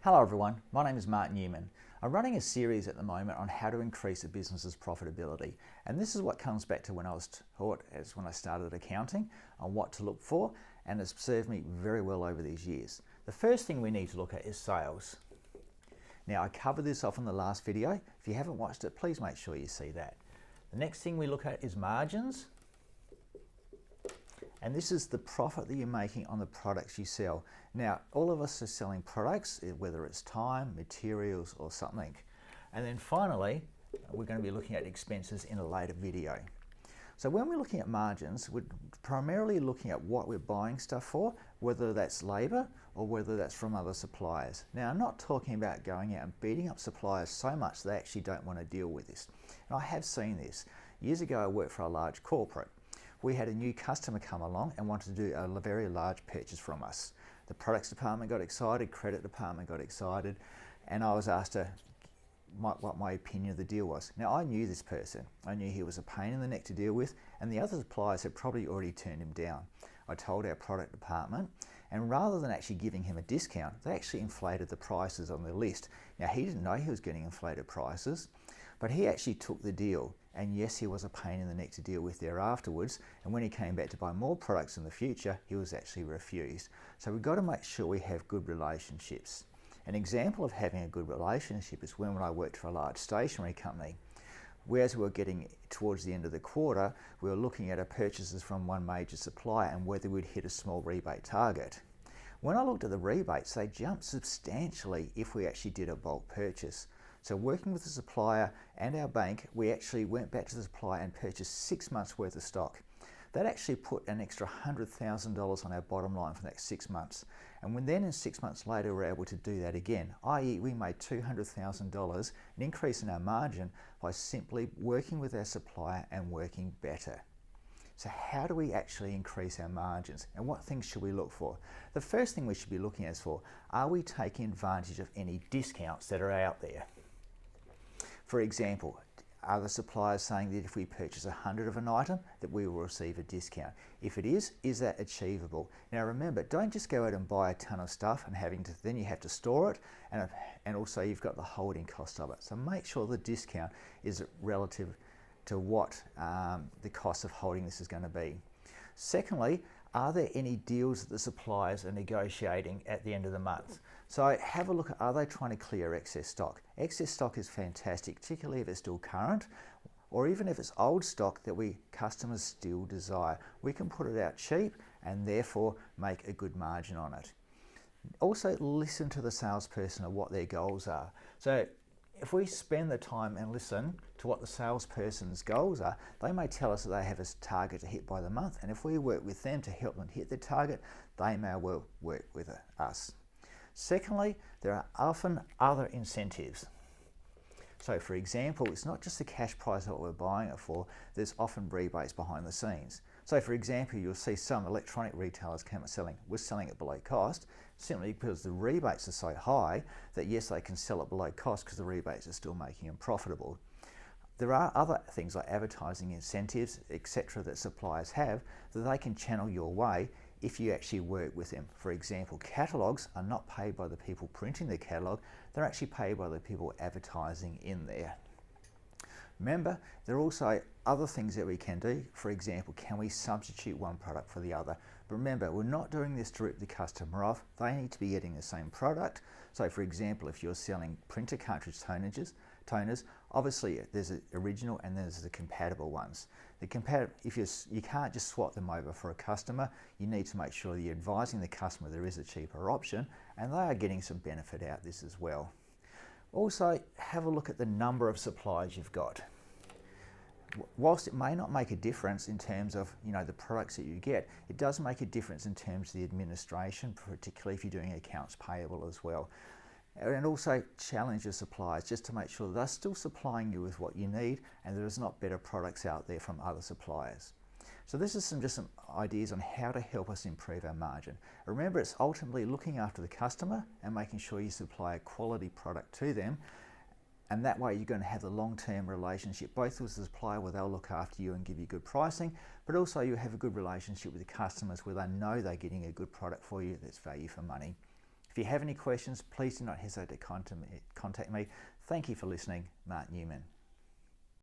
Hello everyone, my name is Mark Newman. I'm running a series at the moment on how to increase a business's profitability, and this is what comes back to when I was taught as when I started accounting on what to look for, and has served me very well over these years. The first thing we need to look at is sales. Now I covered this off in the last video. If you haven't watched it, please make sure you see that. The next thing we look at is margins. And this is the profit that you're making on the products you sell. Now, all of us are selling products, whether it's time, materials, or something. And then finally, we're going to be looking at expenses in a later video. So when we're looking at margins, we're primarily looking at what we're buying stuff for, whether that's labor or whether that's from other suppliers. Now, I'm not talking about going out and beating up suppliers so much they actually don't want to deal with this. And I have seen this. Years ago, I worked for a large corporate. We had a new customer come along and wanted to do a very large purchase from us. The products department got excited, credit department got excited, and I was asked what my opinion of the deal was. Now I knew this person. I knew he was a pain in the neck to deal with, and the other suppliers had probably already turned him down. I told our product department, and rather than actually giving him a discount, they actually inflated the prices on the list. Now he didn't know he was getting inflated prices, but he actually took the deal. And yes, he was a pain in the neck to deal with there afterwards. And when he came back to buy more products in the future, he was actually refused. So we've got to make sure we have good relationships. An example of having a good relationship is when I worked for a large stationery company. Whereas we were getting towards the end of the quarter, we were looking at our purchases from one major supplier and whether we'd hit a small rebate target. When I looked at the rebates, they jumped substantially if we actually did a bulk purchase. So working with the supplier and our bank, we actually went back to the supplier and purchased 6 months worth of stock. That actually put an extra $100,000 on our bottom line for the next 6 months. And when then in 6 months later, we're able to do that again, i.e. we made $200,000, an increase in our margin by simply working with our supplier and working better. So how do we actually increase our margins, and what things should we look for? The first thing we should be looking at is are we taking advantage of any discounts that are out there? For example, are the suppliers saying that if we purchase 100 of an item that we will receive a discount? If it is that achievable? Now remember, don't just go out and buy a ton of stuff and then you have to store it, and also you've got the holding cost of it. So make sure the discount is relative to what the cost of holding this is going to be. Secondly, are there any deals that the suppliers are negotiating at the end of the month? So have a look at, are they trying to clear excess stock? Excess stock is fantastic, particularly if it's still current, or even if it's old stock that customers still desire. We can put it out cheap and therefore make a good margin on it. Also listen to the salesperson of what their goals are. So if we spend the time and listen to what the salesperson's goals are, they may tell us that they have a target to hit by the month, and if we work with them to help them hit their target, they may well work with us. Secondly, there are often other incentives. So for example, it's not just the cash price of what we're buying it for, there's often rebates behind the scenes. So for example, you'll see some electronic retailers we're selling it below cost, simply because the rebates are so high that yes, they can sell it below cost because the rebates are still making them profitable. There are other things like advertising incentives, etc., that suppliers have that they can channel your way if you actually work with them. For example, catalogues are not paid by the people printing the catalogue, they're actually paid by the people advertising in there. Remember, there are also other things that we can do. For example, can we substitute one product for the other? But remember, we're not doing this to rip the customer off. They need to be getting the same product. So for example, if you're selling printer cartridge toners, obviously there's an original and there's the compatible ones. You can't just swap them over for a customer. You need to make sure that you're advising the customer there is a cheaper option and they are getting some benefit out of this as well. Also, have a look at the number of suppliers you've got. Whilst it may not make a difference in terms of the products that you get, it does make a difference in terms of the administration, particularly if you're doing accounts payable as well. And also challenge your suppliers just to make sure they're still supplying you with what you need and there's not better products out there from other suppliers. So this is just some ideas on how to help us improve our margin. Remember, it's ultimately looking after the customer and making sure you supply a quality product to them, and that way you're going to have a long-term relationship both with the supplier where they'll look after you and give you good pricing, but also you have a good relationship with the customers where they know they're getting a good product for you that's value for money. If you have any questions, please do not hesitate to contact me. Thank you for listening. Mark Newman.